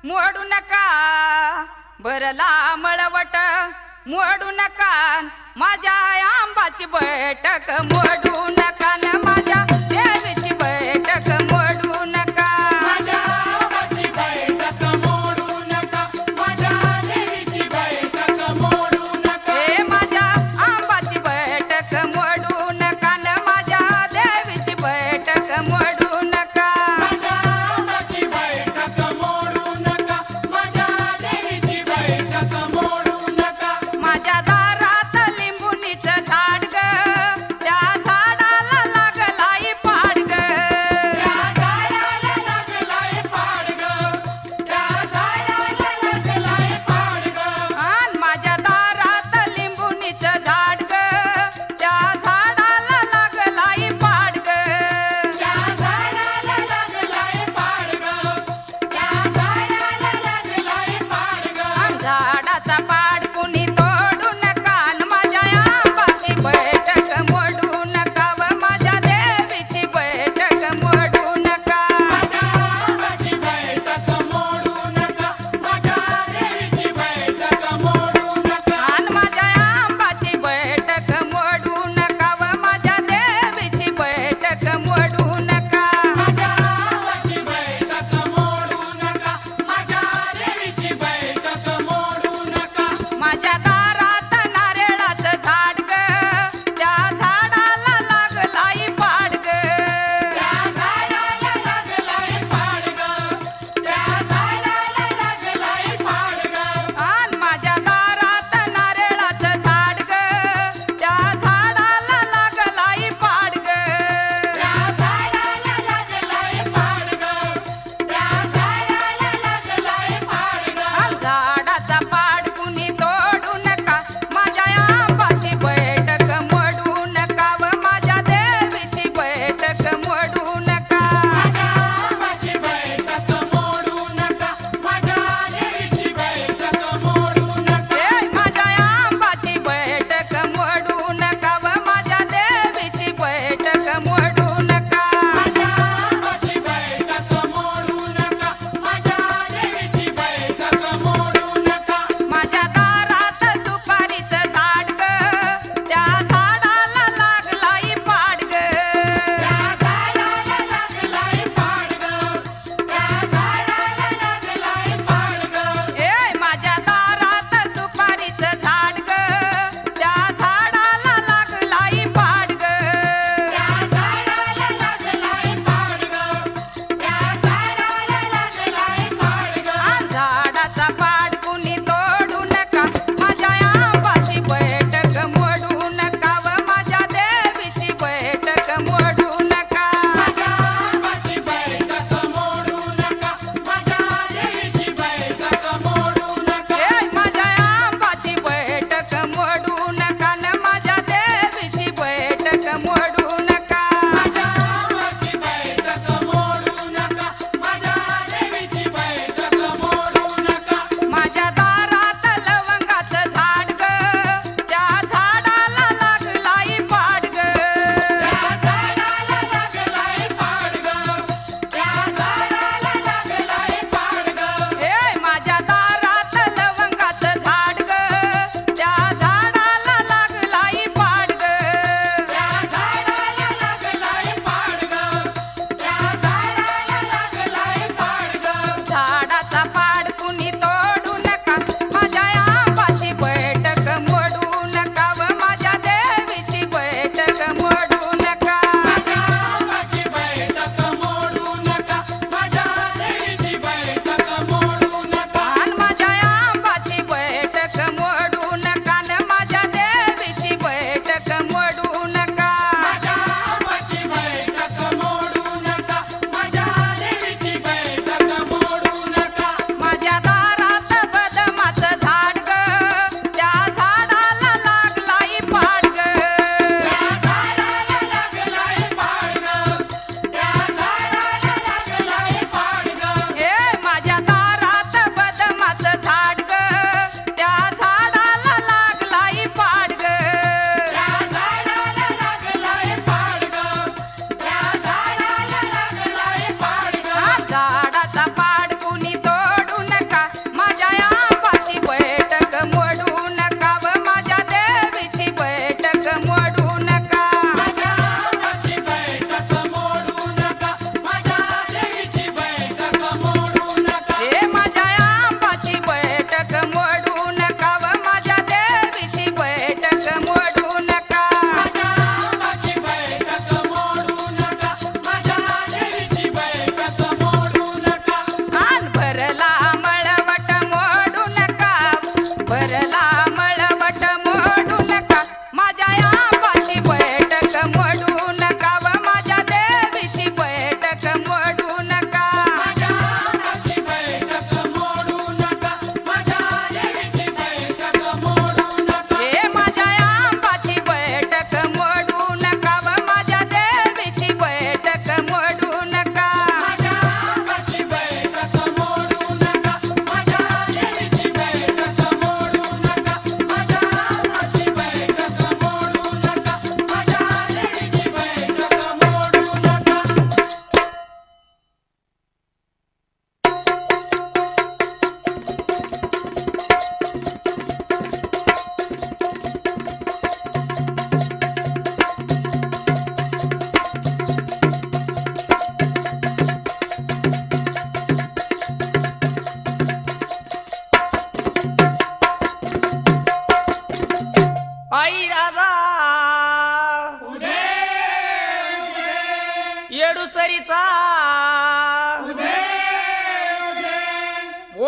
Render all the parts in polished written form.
मोडू नका भरला मळवट मोडू नका माझ्या आंबाची बैठक मोडू नका न माझ्या देवीची बैठक मोडू नका माझ्या आंबाची बैठक मोडू नका माझ्या देवीची बैठक मोडू नका हे माझ्या आंबाची बैठक मोडू नका न माझ्या देवीची बैठक मोडू नका माझ्या आंबाची बैठक मोडू नका माझ्या देवीची बैठक मोडू नका माझ्या दारात लिंबुनीचं झाड ग त्या झाडाला लागलाय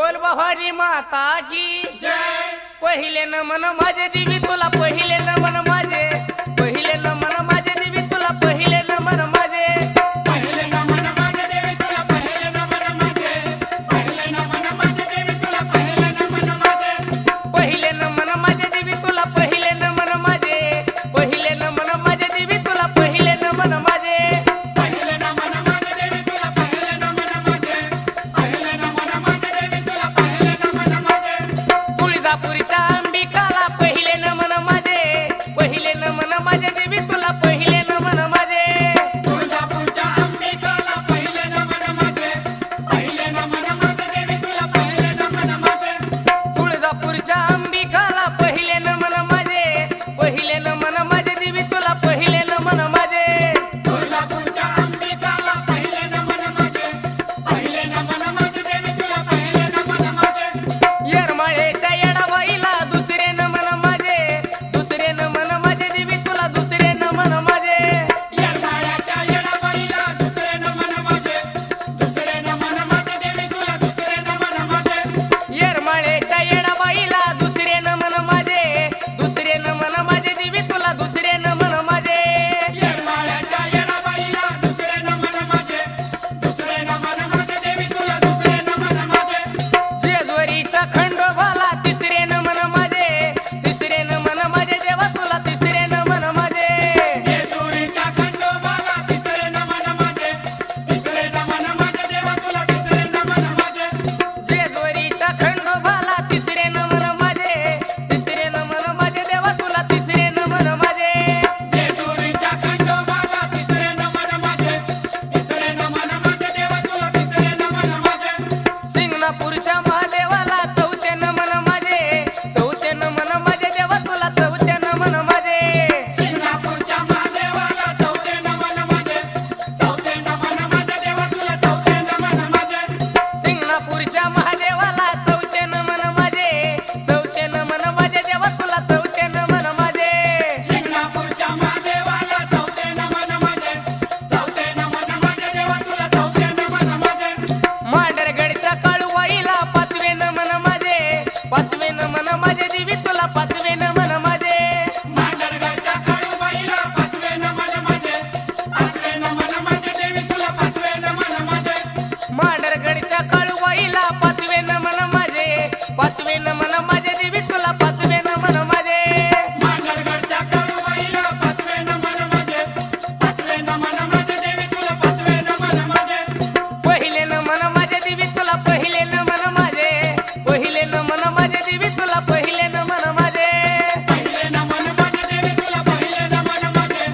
बोल भवानी माता की जय पहिले नमन माझे देवी तुला पहिले नमन माझे पहिले नमन माझे देवी तुला पहिले नमन माझे पहिले नमन माझे देवी तुला पहिले नमन माझे पहिले नमन माझे देवी तुला पहिले नमन माझे पहिले नमन माझे देवी तुला पहिले नमन माझे पहिले नमन माझे देवी तुला पहिले नमन माझे पहिले नमन माझे देवी तुला पहिले नमन माझे पहिले नमन माझे देवी तुला पहिले नमन माझे तुळजापुरीच्या अंबिकाला पहिले नमन माझे पहिले नमन माझे देवी तुला पहिले नमन माझे तुळजापूरच्या अंबिकाला पहिले नमन माझे पहिले नमन माझे देवी तुला पहिले नमन माझे तुळजापुरच्या अंबिकाला पहिले नमन माझे पहिले नमन माझे देवी तुला पहिले नमन माझे तुळजापूरच्या अंबिकाला पहिले नमन माझे पहिले नमन माझे देवी तुला पहिले नमन माझे येरमाळेच्या येडाबाईला दुसरे नमन माझे दुसरे नमन माझे देवी तुला दुसरे नमन माझे येरमाळ्याच्या येडाबाईला दुसरे नमन माझे दुसरे नमन माझे देवी तुला दुसरे नमन माझे येरमाळेच्या येडाबाईला दुसरे नमन माझे दुसरे नमन माझे देवी तुला दुसरे नमन माझे येरमाळ्याच्या येडाबाईला दुसरे नमन माझे दुसरे नमन माझे देवी तुला दुसरे नमन माझे जेजुरीच्या खंडोबाला तिसरे नमन माझे तिसरे नमन माझे देवा तुला तिसरे नमन माझे जेजुरीच्या खंडोबाला तिसरे नमन माझे तिसरे नमन माझे देवा तुला तिसरे नमन माझे जेजुरीच्या खंडोबाला तिसरे नमन माझे तिसरे नमन माझे देवा तुला तिसरे नमन माझे जेजुरीच्या खंडोबाला तिसरे नमन माझे तिसरे नमन माझे देवा तुला तिसरे नमन माझे सिंगणापूरच्या महादेवाला चौथे नमन माझे चौथे नमन माझे देवा तुला चौथे नमन माझे सिंगापूरच्या महादेवाला चौथे नमन माझे चौथे नमन माझे देवा तुला चौथे नमन माझे सिंगणापूरच्या महादेवाला चौथे नमन माझे चौथे नमन माझे देवा तुला चौथे नमन माझे सिंगापूरच्या महादेवाला चौथे नमन माझे चौथे नमन माझे देवा तुला चौथे नमन माझे मांडरगडच्या काळूबाईला पाचवे नमन माझे पाचवे नमन माझे देवी तुला पाचवे नमन माझे मांडरगडच्या काळूबाईला पाचवे नमन माझे पाचवे नमन माझे देवी तुला पाचवे नमन माझे मांडरगडच्या काळूबाईला पाचवे नमन माझे पाचवे नमन माझे देवी तुला पाचवे नमन माझे मांडरगडच्या काळूबाईला पाचवे नमन माझे पाचवे नमन माझे देवी तुला पाचवे नमन माझे पहिले नमन माझे देवी तुला पहिले नमन माझे पहिले नमन माझे देवी तुला पहिले नमन माझे पहिले नमन माझे देवी तुला पहिले नमन माझे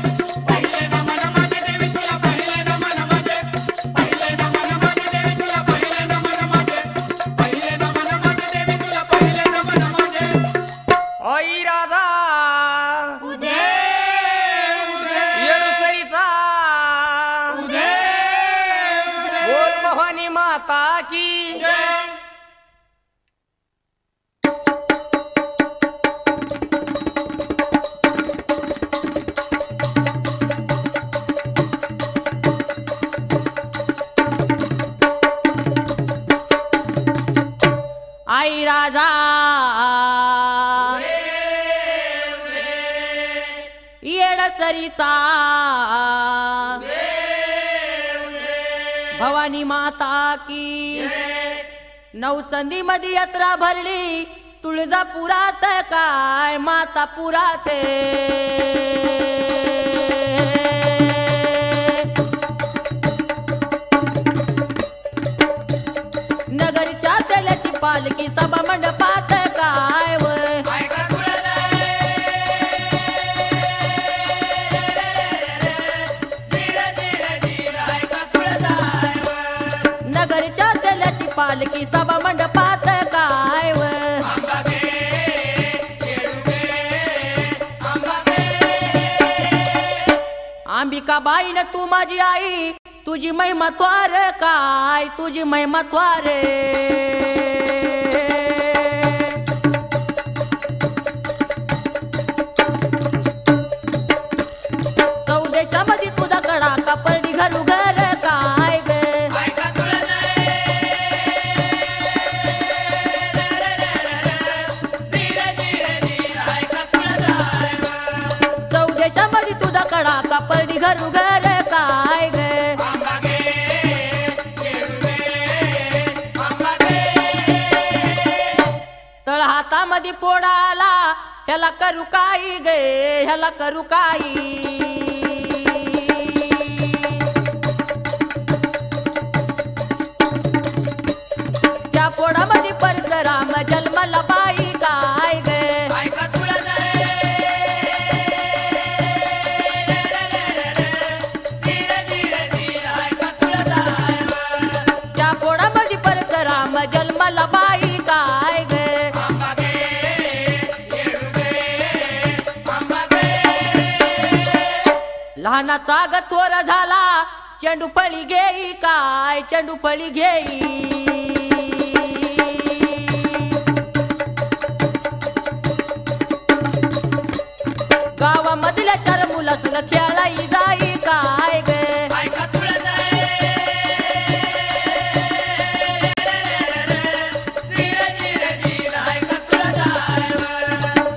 पहिले नमन माझे देवी तुला पहिले नमन माझे पहिले नमन माझे देवी तुला पहिले नमन माझे पहिले नमन माझे देवी तुला पहिले नमन माझे आई राधा उदे येडूसरीचा उदे बोल भवानी माता की जय आई राजा येडसरीचा भवानी माता की नवचंदी मध्ये यात्रा भरली तुळजापुरात काय माता पुरात नगरच्या तेलाची पालखी सभा मंडपात काय वय नगरच्या तेलाची पालखी सभा मंडपात काय वय अंबिकाबाईन तू माझी आई तुझी महिमा त्वार काय तुझी महिमा त्वार चौदेशामध्ये तुझा कडा कापडी घरू घर काय ग पोडामध्ये फोडाला ह्याला करू काही गे ह्याला करू काही त्या पोडामध्ये परशुराम जन्मला बाई काय गे त्या पोडामध्ये परशुराम जन्मला बाई काय गे लहानाचा ग थोर झाला चेंडू फळी घेई काय चेंडू फळी घेई गावामधल्या चार मुलं संग खेळाई जाई काय ग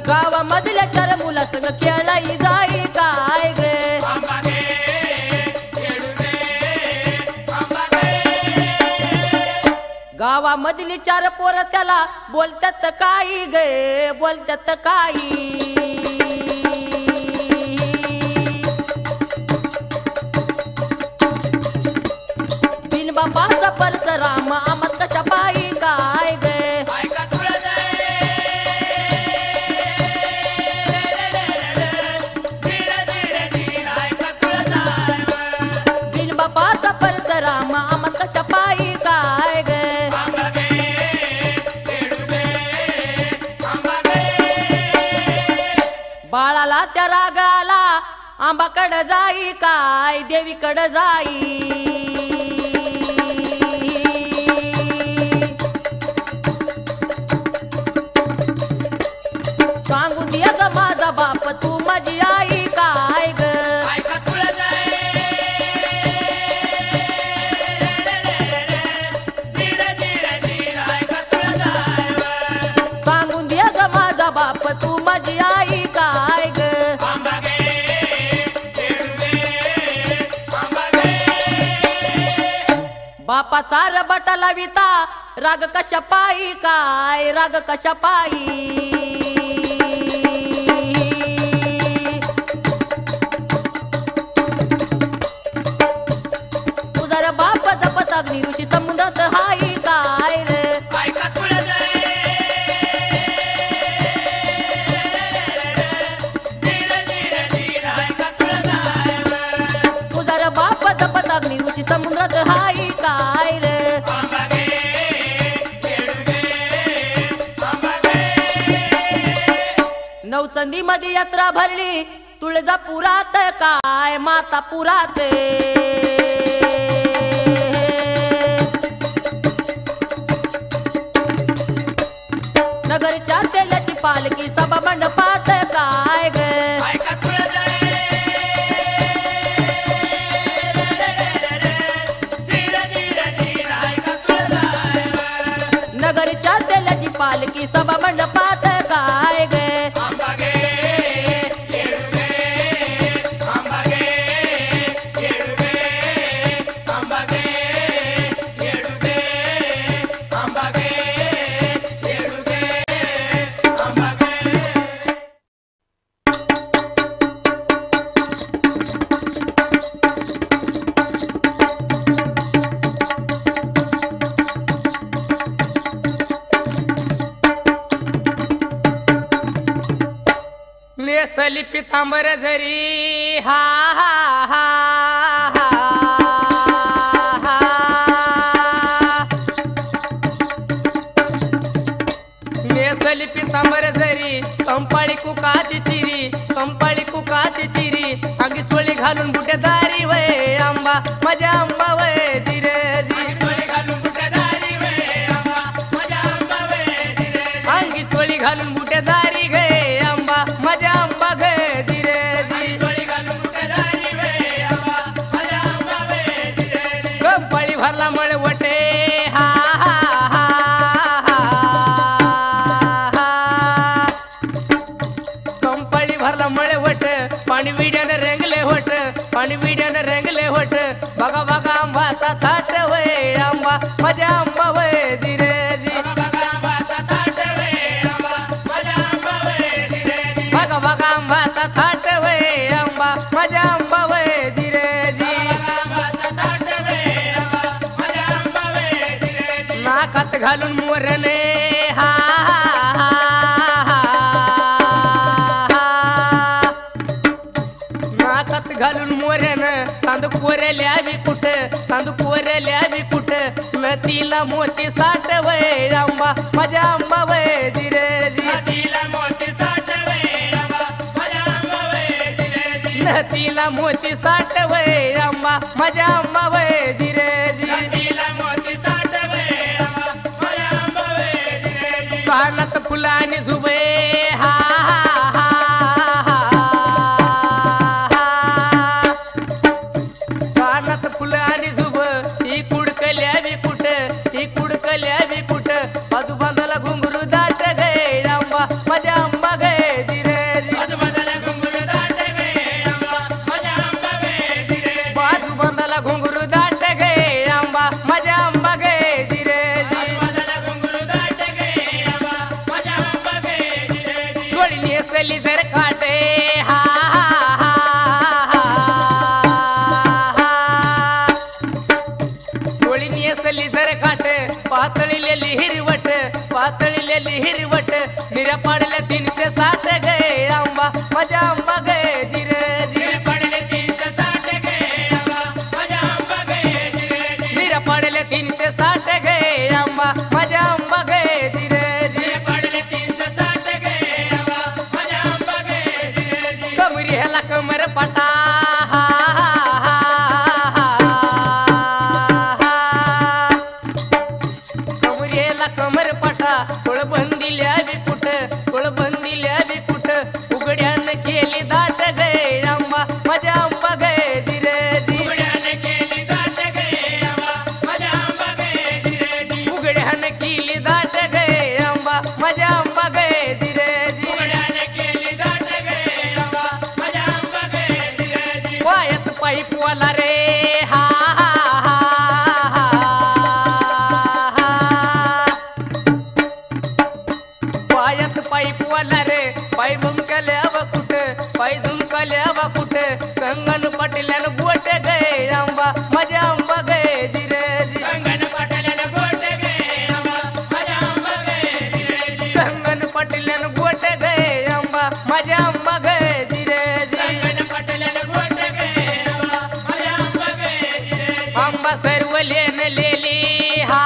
गावामधल्या चार मुलं संग खेळाई जाई काय ग गावामधली चार पोरं त्याला बोलतात काही गे बोलतात काही बिन बापाचा परशुराम आमत कशा पायी काय गे बिन बापाचा परशुराम आमत कशा पायी काय गे बाळाला त्या रागाला आंबाकडं जाई काय देवीकडं जाई सांगू दिया ग माझा बाप तू माझी आई काय ग सांगून दिया ग माझा बाप तू माझी आई काय ग बापाचा रबटा लाविता राग कशा पायी काय राग कशा पायी तुझा रे बाप जपत अग्नी ऋषी समुद्रात हाई काय रे तुझा रे बाप जपत अग्नी ऋषी समुद्रात हाई काय रे नवचंदी मध्ये यात्रा भरली तुळजापुरात काय मातापुरात नगरच्या तेलाची पालखी सभा मंडपात काय ग नगरच्या तेलाची पालखी सभा मंडपात काय ग नेसली पितांबर झरी हा हा हा हा हा नेसली पितांबर झरी कंपाळी कुकाची चिरी कंपाळी कुकाची चिरी अंगी चोळी घालून बुटेदारी वय आंबा माझ्या आंबा वय जिरे जी अंगी चोळी घालून बुटेदारी गे आंबा माझ्या आंबा गे जिरे जी कंपाळी भरला मळवटे हा हा हा हा कंपाळी भरला मळवट पाणी विड्याने रंगले होट पाणी विड्याने रंगले होट बघा बघा आंबाचा थाट वय आंबा माझ्या आंबा वय जिरे जी घालून मोरने हा नाकात घालून मोरन चांदू कोरल्या बी कुठ चांदू कोरल्या बी कुठ नदीला मोती साठ वय आंबा माझ्या आंबा वय जिरेजी नदीला मोती साठ वय आंबा माझ्या आंबा वय जिरेजी नदीला मोती साठ वय आंबा माझ्या आंबा वय जिरेजी नदीला मोती साठ वय आंबा माझ्या आंबा वय जिरेजी कानात फुलाने झुबे हा कानात फुलं आणि झुब ही कुडकल्या बी कुठ ही कुडकल्या बी कुठ आजूबाजूला घुंगरू दाट गे आंबा माझ्या आंबा गे जिरेजी आजूबाजूला घुंगरू दाट गए आंबा माझ्या आंबा वय जिरेजी आजूबाजूला घुंगरू दाट गे आंबा माझ्या आंबा गे जिरेजी आजूबाजूला घुंगरू दाट गए आंबा माझ्या आंबा वय जिरेजी डोळी नेसली जर काटे हा डोळी नेसली जर काट पातळीलेली हिरवट पातळीलेली हिरवट निऱ्या पाडल्या 360 गे आंबा माझ्या आंबा गे जिरेजी निरे पडले 360 गए आंबा माझ्या आंबा वय जिरेजी निऱ्या पाडल्या 360 गे आंबा माझ्या आंबा गे जिरेजी निरे पडले 360 गए आंबा माझ्या आंबा वय जिरेजी कमरी ह्याला कमर पटा कमरेला कमर पटा कोळ बंदिल्या बी कुठ कोळ बंदिल्या बी कुठ उघड्यानं केली दाट गे आंबा माझ्या आंबा गे जिरेजी उघड्याने केली दाट गए आंबा माझ्या आंबा वय जिरेजी उघड्यानं केली दाट गे आंबा माझ्या आंबा गे जिरेजी उघड्याने केली दाट गए आंबा माझ्या आंबा वय जिरेजी पायात पाईप वाला रे हा पायात पाईप वाला रे पाय झुमकल्या व कुठ पाय झुमकल्या व कुठ कंगन पाटील्यानं गोट गे आंबा माझ्या आंबा गे जिरेजी कंगन पाटल्यानं गोट गए आंबा माझ्या आंबा वय जिरेजी कंगन पाटील्यानं गोट गे आंबा माझ्या आंबा गे जिरेजी कंगन पाटल्यानं गोट गए आंबा माझ्या आंबा वय जिरेजी आंबा सर्व लेली हा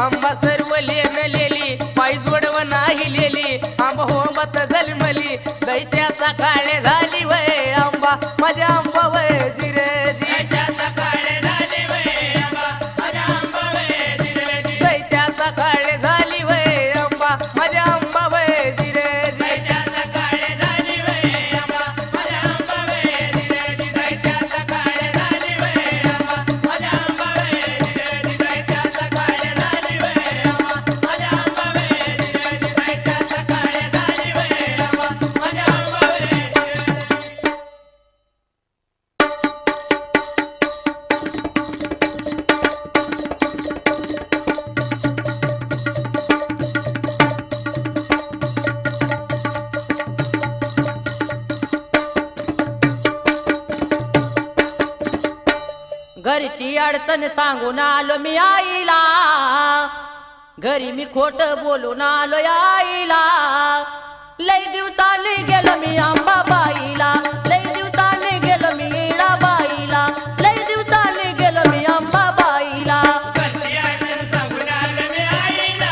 आंबा सर्व लेली पाय जोडव नाही लेली आंबा होमत जन्मली दैत्याचा काळे झाली वय आंबा माझ्या आंबा वय जिरेजी दैत्याचा काळे झाले वय आंबा माझ्या आंबा वय जिरेजी दैत्याचा काळे झाली वय आंबा माझ्या आंबा वय जिरेजी दैत्याचा काळे झाले वय आंबा माझ्या आंबा वय जिरेजी दैत्याचा काळे झाले वय आंबा माझ्या आंबा वय जिरेजी दैत्याचा काळे झाले वय आंबा माझ्या आंबा वय जिरेजी दैत्याचा काळे झाले वय आंबा माझ्या आंबा वय जिरेजी घरची अडचण सांगून आलो मी आईला घरी मी खोट बोलून आलो आईला लई दिवसाने गेलो मी आंबाबाईला लई दिवसाने गेलो मी येणाबाईला लई दिवसाने गेलो मी आंबाबाईला घरची अडचण सांगून आलो मी आईला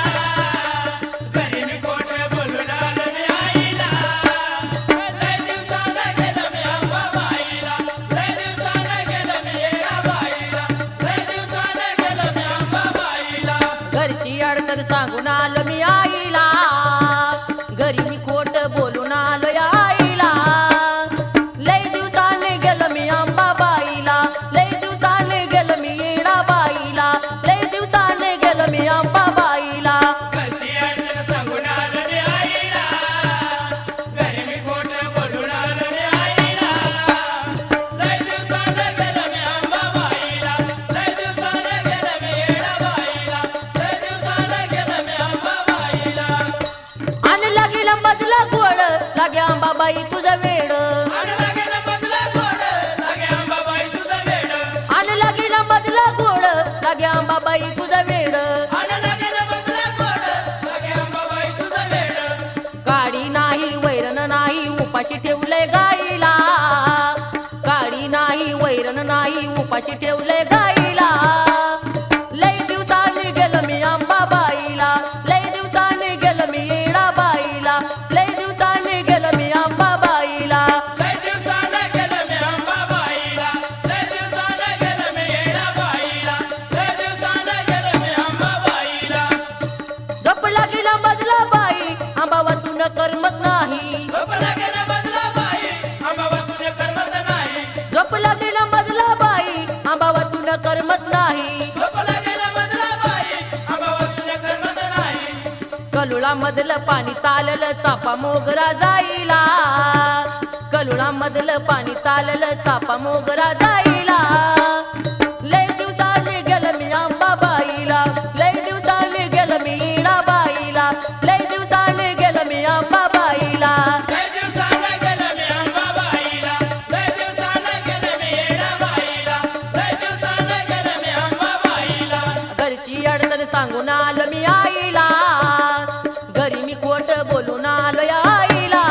घरी मी खोटं बोलून आलो मी आईला लय दिवसानं गेलो मी अंबाबाईला लय दिवसानं गेलो मी येणाबाईला लय दिवसानं गेलो मी अंबाबाईला घरची अडचण सांगून आलो मी आईला घरी मी खोट बोलून आलो आईला लई दिवसाने गेलो मी आंबाबाईला लई दिवसाने गेलो मी येणाबाईला लई दिवसाने गेलो मी आंबाबाईला घरची अडचण सांगून आलो मी आईला घरी मी खोटं बोलून आलो मी आईला लय दिवसानं गेलो मी अंबाबाईला लय दिवसानं गेलो मी येणाबाईला लय दिवसानं गेलो मी अंबाबाईला उपाशी ठेवलंय गाईला, काळी नाही वैरण नाही उपाशी ठेवलंय गाईला. लय दिवसांनी गेलं मी अंबाबाईला, लय दिवसांनी गेलं मी येडाबाईला, लय दिवसांनी गेलं मी अंबाबाईला. लय दिवसाला गेलं मी अंबाबाईला, लय दिवसाला गेलं मी येडाबाईला, लय दिवसाला गेलं मी अंबाबाईला. झोपला गेला मजला बाई आंबा वाचून करमत नाही, झोपला गेला मजला बाई, आंबा वाचून करमत नाही. झोपला गेला मजला बाई आंबा वाचून करमत नाही. झोपला गेला मजला बाई, आंबा वाचून करमत नाही. कलुळा मधलं पाणी चाललं चापा मोगरा जाईला, कलुळा मधलं पाणी चाललं चापा मोगरा जाईला. लय दिवसांनी गेलं मी अंबाबाईला, लय दिवसांनी गेलं मी येडाबाईला, लय दिवसांनी गेलं मी अंबाबाईला. लय दिवसाला गेलं मी अंबाबाईला, लय दिवसाला गेलं मी येडाबाईला, लय दिवसाला गेलं मी अंबाबाईला. घरची अडचण सांगून आलो मी आईला, घरी मी खोट बोलून आलो या आईला.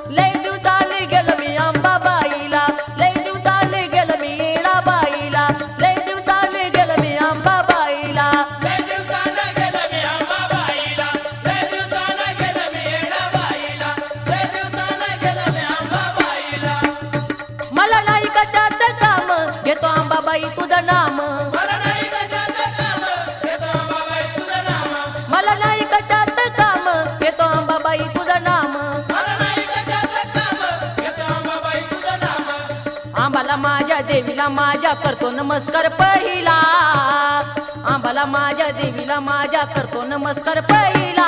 लय दिवसांनी गेलं मी अंबाबाईला, लय दिवसांनी गेलं मी येडाबाईला, लय दिवसांनी गेलं मी अंबाबाईला. लय दिवसाला गेलं मी अंबाबाईला, लय दिवसाला गेलं मी येडाबाईला, लय दिवसाला गेलं मी अंबाबाईला. मला नाही कशाचं काम घेतो अंबाबाई तुझं नाम, मला नाही कशाचं काम, घेतो अंबाबाई तुझं नाम. मला नाही कशाचं काम घेतो अंबाबाई तुझं नाम. मला नाही कशाचं काम, घेतो अंबाबाई तुझं नाम. आंबाला माझ्या देवीला माझ्या करतो नमस्कार पहिला, आंबाला माझ्या देवीला माझ्या करतो नमस्कार पहिला.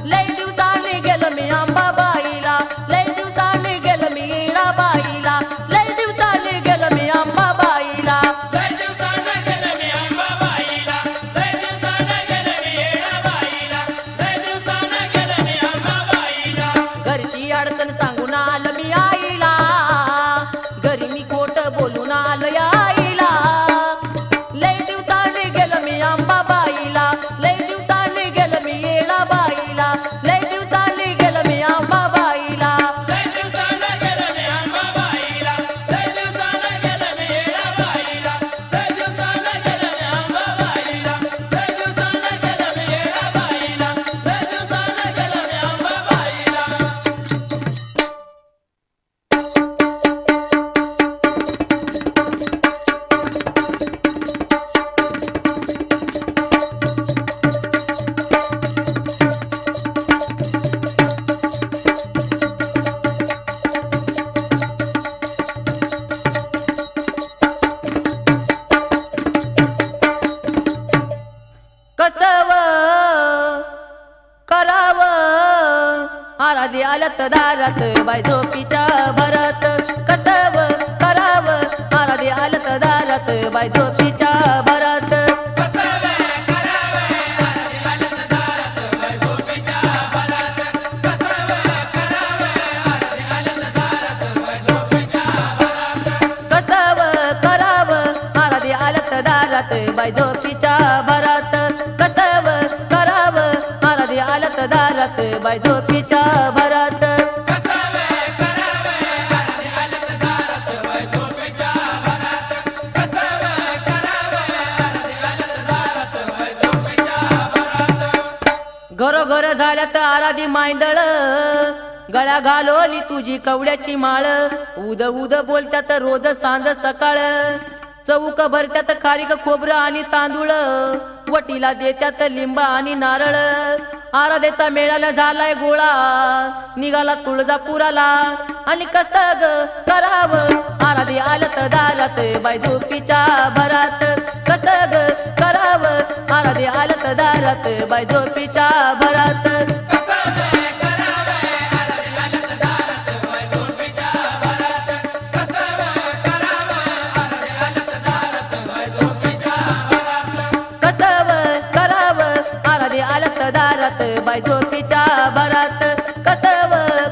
लय दिवसांनी गेलं मी अंबाबाईला, लय दिवसांनी गेलं मी येडाबाईला, लय दिवसांनी गेलं मी अंबाबाईला. लय दिवसाला गेलं मी अंबाबाईला, लय दिवसाला गेलं मी येडाबाईला, लय दिवसाला गेलं मी अंबाबाईला. घरची अडचण सांगून आलं मी आईला, घरी मी खोट बोलून आलो या आईला. लय दिवसांनी गेलं मी अंबाबाईला, लय दिवसांनी गेलं मी येडाबाईला, लय दिवसांनी गेलं मी अंबाबाईला. लय दिवसाला गेलं मी अंबाबाईला, लय दिवसाला गेलं मी येडाबाईला, लय दिवसाला गेलं मी अंबाबाईला, लय दिवसाला गेलं मी येडाबाईला, लय दिवसाला गेलं मी अंबाबाईला. कसव करावं आराधी आलत दारात बाय झोपीच्या भरात, कसव करावं आराधी आलत दारात बाय झोपीच्या भरात. कसव करावं आराधी आलत दारात बाय झोपीच्या भरात, कसव करावं आराधी आलत दारात बाय झोपीच्या भरात. घरोघर झाल्यात आराधी मांदळ, गळ्या घालोली तुझी कवड्याची माळ. उद उद बोलत्यात रोज सांज सकाळ, चौक भरत्यात खारीक खोबरं आणि तांदूळ. वटीला देत्यात लिंबा आणि नारळ. आराधेचा मेळाला झालाय गोळा, निघाला तुळजापुराला. आणि कसं ग करावं आराधी आलत दारात बाय झोपीच्या भरात, कसं ग करावं आराधी आलत दारात बाय झोपीच्या भरात. दारात बाय झोपीच्या भरात, कसव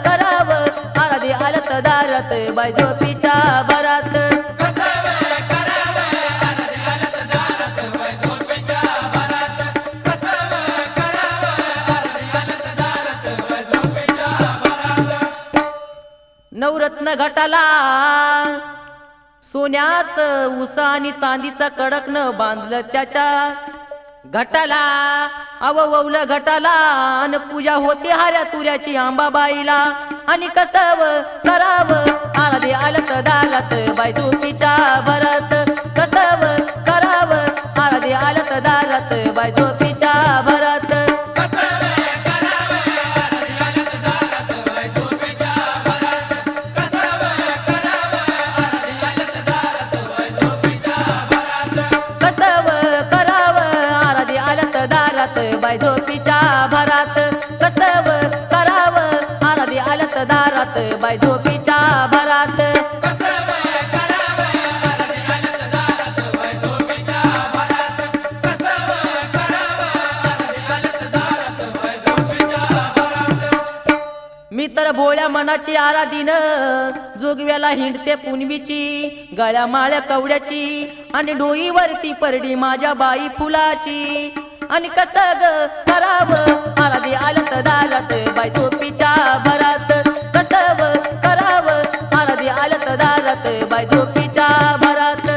करावं आराधी आलत दारात बाय झोपीच्या भरात. रत्न घटाला सोन्याच उस आणि चांदीचा कडकन बांधलं त्याच्या घटाला अववलं घटाला अन पूजा होते हाऱ्या तुऱ्याची आंबाबाईला आणि कसव करावं आराधे आलत दालत बाई झोपीच्या भरत कसव करावं आराधे आलत दालत बाई झोपीच्या भरत बाई झोपीच्या भरात कसव करावं आराधी आलत दारात बाई झोपीच्या भरात मी तर भोळ्या मनाची आराधीन जोगव्याला हिंडते पुनवीची गळ्या माळ्या कवड्याची आणि डोईवरती परडी माझ्या बाई फुलाची आणि कसं ग करावं आराधी आलत दालत बाई झोपीच्या भरात कसव करावं आराधी आलत दालत बाई झोपीच्या भरात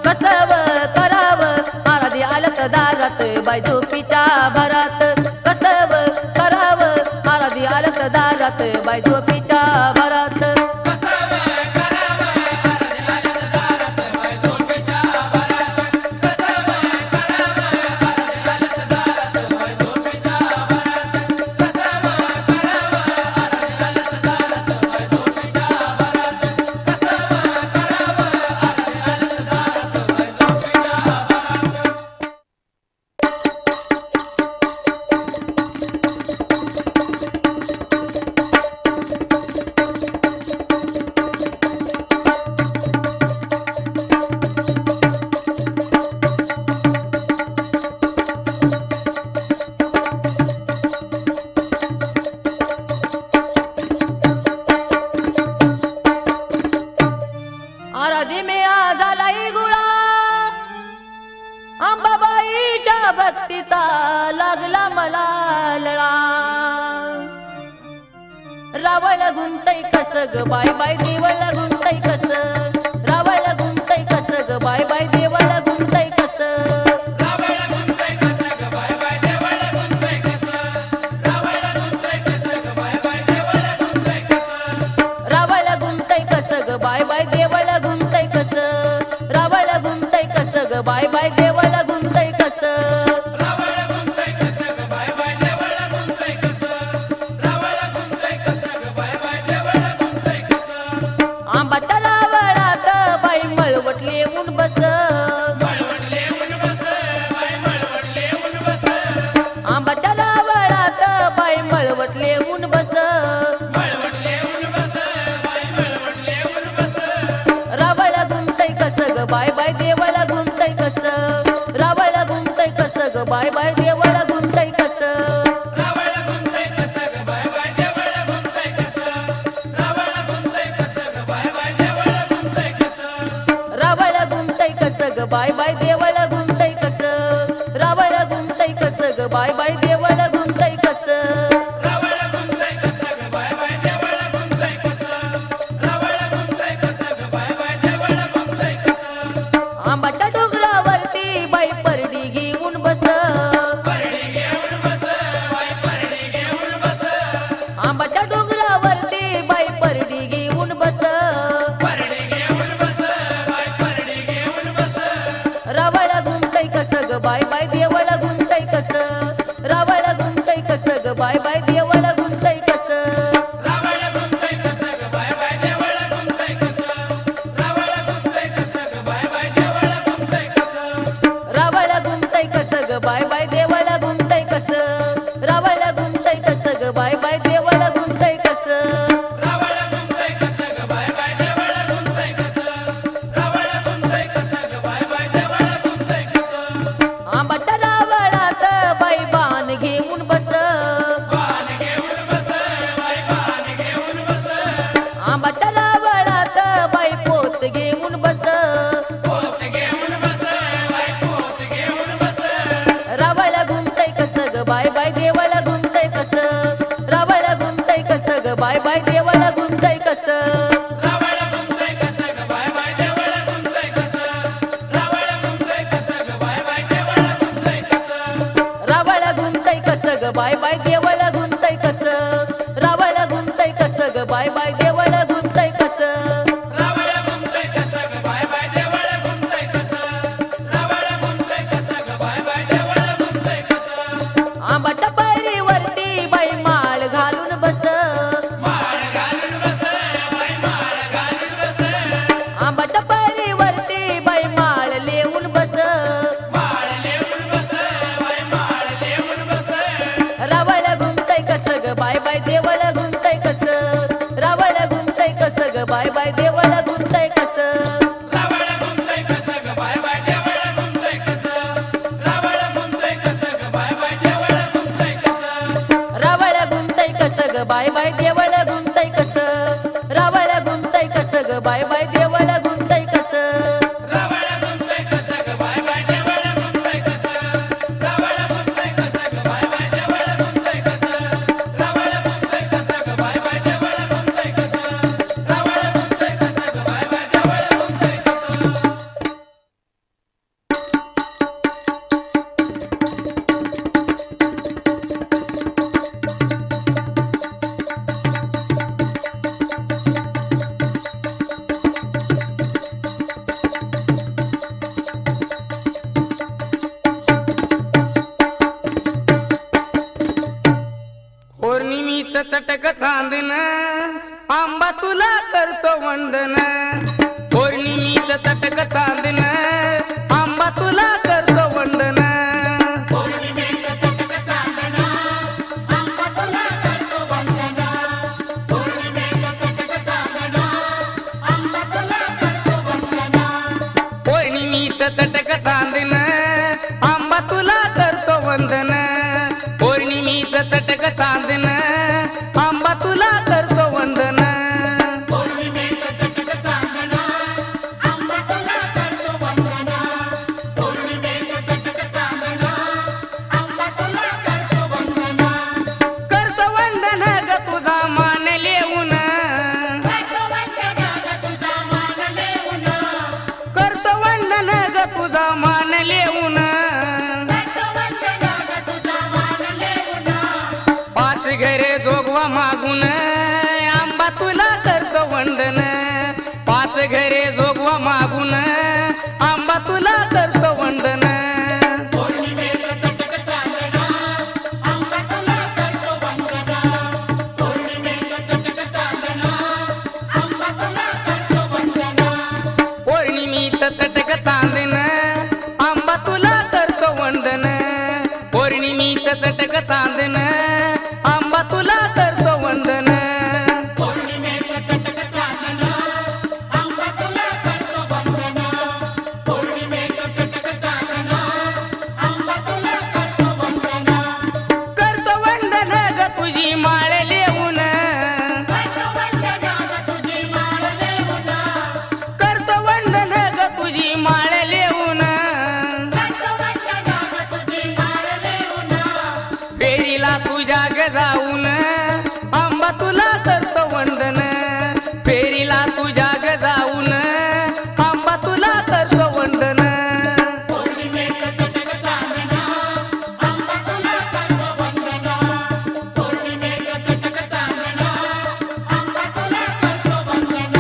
कसव करावं आराधी आलत दालत बाई झोपीच्या भरात कसव करावं आराधी आलत दारात बाई झोपीच्या भरात आराधी में झालाय गुळा अंबाबाईच्या भक्तीचा लागला मला लळा रावळ घुमतय कस ग बाय बाय देवळ घुमतय कस रावळ घुमतय कस ग बाय बाय देवळ घुमतय कस रावळ घुमतय कस ग बाय बाय देवळ घुमतय कस रावळ घुमतय कस ग बाय बाय देवळ घुमतय कस आंबाच्या रावळात बाई मळवटले ऊन बस आंबाच्या रावळात बाई मळवटले ऊन बस रावळ घुमतय कस ग बाय बाय देवळ घुमतय कस रावळ घुमतय कस ग बाय बाय देवळ घुमतय कस रावळ घुमतय कस ग बाय बाय देवळ घुमतय कस रावळ घुमतय कस ग बाय बाय देवळ घुमतय कस आंबाच्या डोंगरावरती बाई परडी घेऊन बस आंबाच्या डोंगरावरती बाई परडी घेऊन बस रावळ घुमतय कस ग बाय बाय देवळ घुमतय रावळ घुमतय कस ग बाय बाय देवळ घुमतय कस रावळ घुमतय कस ग बाय बाय देवळ घुमतय कस रावळ घुमतय कसं ग बाय बाय देवळ घुमतय कसं रावळ घुमतय कसं ग बाय बाय देवळ घुमतय कसं रावळ घुमतय कस ग बाय बाय देवळ घुमतय कस रावळ घुमतय कस ग बाय बाय देवळ घुमतय कस रावळ घुमतय कसं ग बाय बाय देवळ घुमतय कसं रावळ घुमतय कसं ग बाय बाय देवळ घुमतय कसं आंबट पायरीवरती बाई माळ घालून बस माळ घालून बस बाई माळ घालून बस आंबट पायरीवरती बाई माळ लेऊन बस माळ लेऊन बस बाई माळ लेऊन बस रावळ घुमतय कस ग बाय बाय देवळ घुमतय कस रावळ घुमतय कस ग बाय बाय देवळ घुमतय कस रावळ घुमतय कसं ग बाय बाय देवळ घुमतय कसं रावळ घुमतय कसं ग बाय बाय देवळ घुमतय कसं रावळ घुमतय कस ग बाय बाय देवळ घुमतय कस रावळ घुमतय कस ग बाय बाय देवळ घुमतय कस रावळ घुमतय कसं ग बाय बाय देवळ घुमतय कसं रावळ घुमतय कसं ग बाय बाय देवळ घुमतय कसं रावळ घुमतय कसं ग बाय बाय देवळ घुमतय कसं रावळ घुमतय कसं ग बाय बाय देवळ घुमतय कसं पौर्णिमीचं चटक चांदन आंबा तुला करतो वंदन पौर्णिमीचं चटक चांदन आंबा तुला करतो वंदन पौर्णिमेचं चटक चांदन आंबा तुला करतो वंदन पौर्णिमेचं चटक चांदन आंबा तुला करतो वंदन पौर्णिमीचं चटक चांदन आंबा तुला करतो वंदन पौर्णिमीचं चटक चांदन आंबा तुला करतो वंदन पौर्णिमेचं चटक चांदन आंबा तुला करतो वंदन पौर्णिमेचं चटक चांदन आंबा तुला करतो वंदन करतो वंदन ग तुझा मान लिहून करतो वंदन ग तुझा मान लेऊन करतो वंदन ग तुझा मान लिहून करतो वंदन ग तुझा मान लेऊन पाच घरे जोगवा मागून आंबा तुला करतो वंदन पाच घरे जोगवा मागून आंबा तुला करतो वंदन पौर्णिमेचं चटक चांदन आंबा तुला करतो वंदन पौर्णिमेचं चटक चांदन आंबा तुला करतो वंदन पौर्णिमीचं चटक चांदन आंबा तुला करतो वंदन पौर्णिमीचं चटक चांदन आंबा तुला करतो वंदन पौर्णिमेचं चटक चांदन आंबा तुला करतो वंदन पौर्णिमेचं चटक चांदन आंबा तुला करतो वंदन करतो वंदन ग तुझी माळ लिहून करतो वंदन ग तुझी माळ लेऊन करतो वंदन ग तुझी माळ लिहून करतो वंदन ग तुझी माळ लेऊन फेरीला तुझ्या ग जाऊन आंबा तुला करतो वंदन फेरीला तुझ्या ग जाऊन आंबा तुला करतो वंदन पौर्णिमेचं चटक चांदन आंबा तुला करतो वंदन पौर्णिमेचं चटक चांदन आंबा तुला करतो वंदन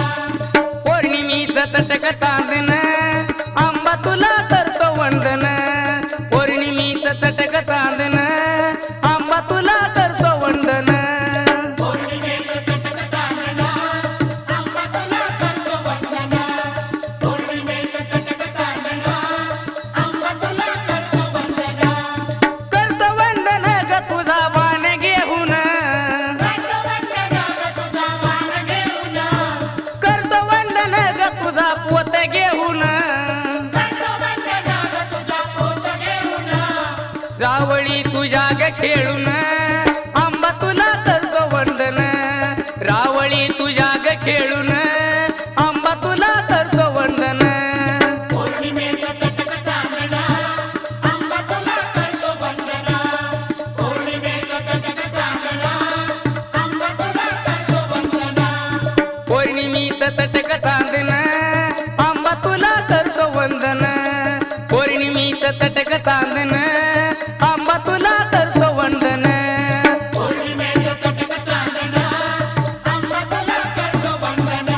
पौर्णिमीचं चटक चांदन आंबा तुला करतो वंदन पौर्णिमीचं चटक चांदन आंबा तुला करतो वंदन पौर्णिमेचं चटक चांदन आंबा तुला करतो वंदन पौर्णिमेचं चटक चांदन आंबा तुला करतो वंदन करतो वंदन ग तुझा बाण घेऊन करतो वंदन ग तुझा मान घेऊन करतो वंदन ग तुझा पोत घेऊन करतो वंदन ग तुझा पोत घेऊन रावळी तुझ्या ग खेळून आंबा तुला करतो वंदन रावळी तुझ्या ग खेळून आंबा तुला करतो वंदन पौर्णिमेचं चटक चांदन आंबा तुला करतो चांदन आंबा तुला करतो वंदन पौर्णिमेचं चटक चांदण आंबा तुला करतो वंदन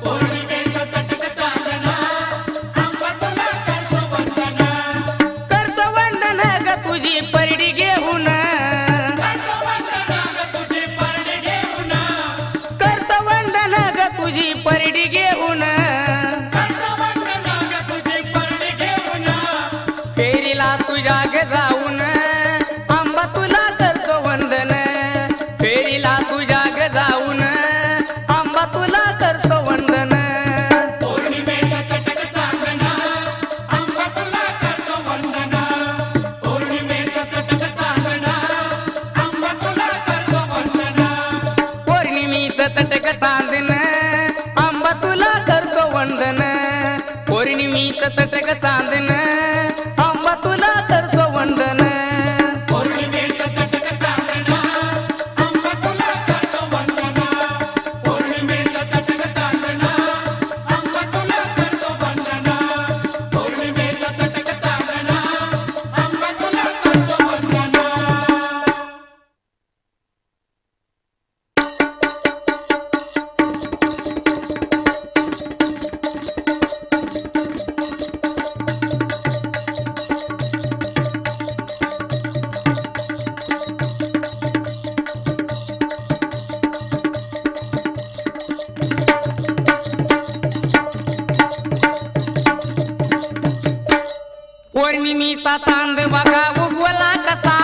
पौर्णिमेचं चटक चांदण आंबा तुला करतो वंदन करतो वंदन ग तुझी परडी घेऊन करतो वंदन ग तुझी परडी घेऊन करतो वंदन ग तुझी परडी घेऊन करतो वंदन ग तुझी परडी घेऊन फेरीला तुझ्या ग जाऊन आंबा तुला करतो वंदन फेरीला तुझ्या ग जाऊन आंबा तुला करतो वंदन पौर्णिमेचं चटक चांदण आंबा तुला करतो वंदन पौर्णिमेचं चटक चांदण आंबा तुला करतो वंदन पौर्णिमीचं चटक चांदन आंबा तुला करतो वंदन पौर्णिमीचं चटक चांदन आंबा तुला करतो वंदन पौर्णिमेचं चटक चांदण आंबा तुला करतो वंदन पौर्णिमेचं चटक चांदण आंबा तुला करतो वंदन पौर्णिमेचं चटक चांदण आंबा तुला करतो वंदन पौर्णिमीचा चांद बघा उगवला कसा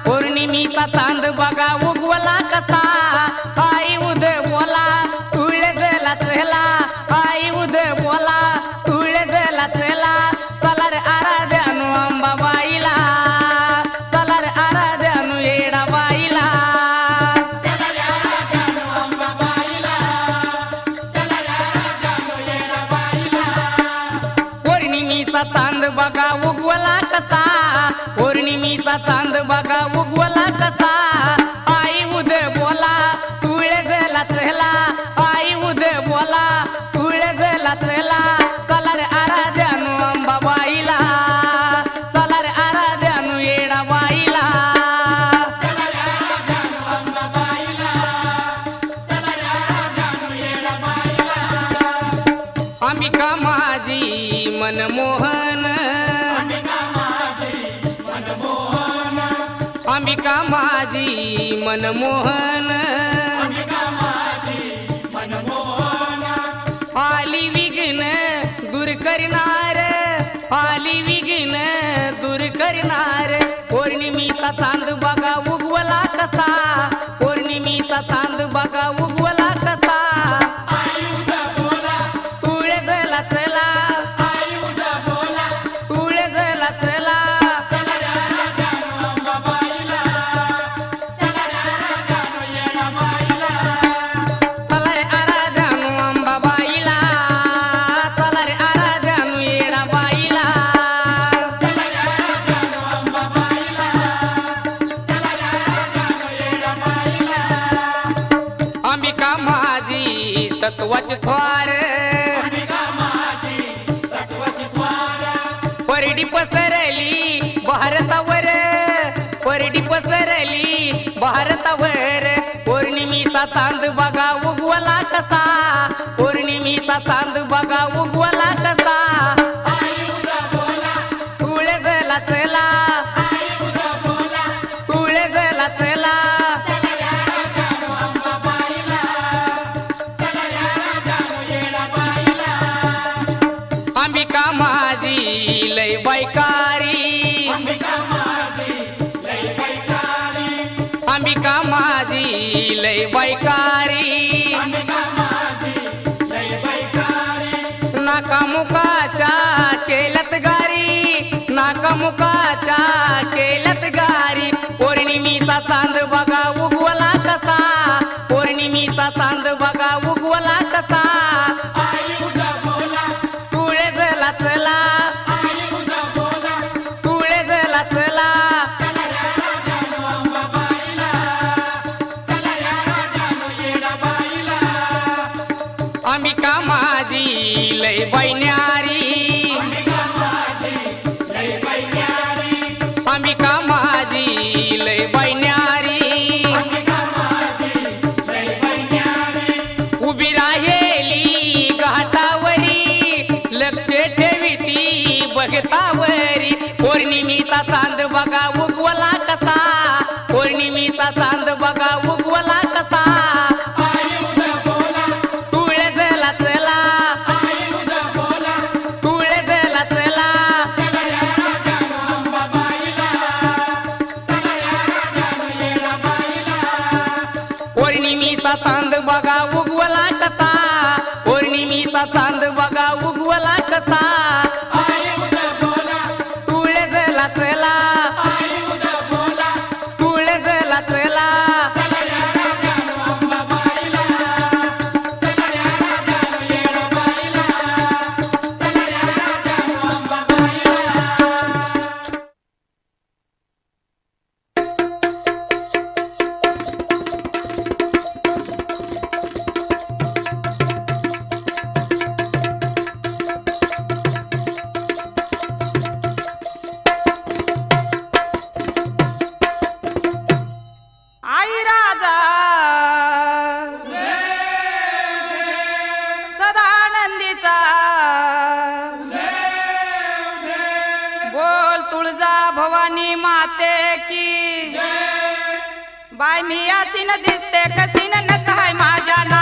पौर्णिमीचा चांद बघा उगवला कसा आई उद बोला तुळे जला चला आई उद बोला तुळे जला चला चला रे आराध्यानु अंबाबाईला चला रे आराध्यानु येडाबाईला पौर्णिमीचा चांद बघा उगवला कसा पौर्णिमीचा चांद बघा उगवला कसा आई उद बोला तुळे जला चला आई उद बोला तुळे जला चला चला रे आराध्यानु अंबाबाईला चला रे आराध्यानु येडाबाईला अंबिका माझी मनमोहन अंबिका माझी मनमोहन आली विघ्न दूर करणार आली विघ्न दूर करणार पौर्णिमीचा चांद बघा उगवला कसा पौर्णिमीचा चांद बघा उगवला कसा तुळे जला चला तुळे जला चला चला रे आराध्यानु अंबाबाईला चला रे आराध्यानु येडाबाईला अंबिका माझी सत्वाची थ्वार परडी पसरली भारतावर परडी पसरली भारतावर पौर्णिमीचा चांद बघा उगवला कसा पौर्णिमीचा चांद बघा उगवला कसा तुळे जला चला तुळे जला चला अंबिका माझी लय बायकारी अंबिका माझी लय बायकारी नाकामुकाच्या केलत गारी नाकामुकाच्या केलत गारी पौर्णिमीचा चांद बघा उगवला कसा पौर्णिमीचा चांद बघा उगवला कसा तुळे जला चला तुळे जला चला अंबिका माझी लय बैन्यारी उंचावरी पौर्णिमेचा चांद बघा उगवला कसा पौर्णिमेचा चांद बघा उगवला कसा तुळजाला चला तुळजाला चला पौर्णिमेचा चांद बघा उगवला कसा पौर्णिमेचा चांद बघा उगवला कसा तुळजाला चला तुळजाला चला आई राजा सदानंदीचा बोल तुळजा भवानी माते की बाय मी अशी न दिसते कशी न काय माझ्या ना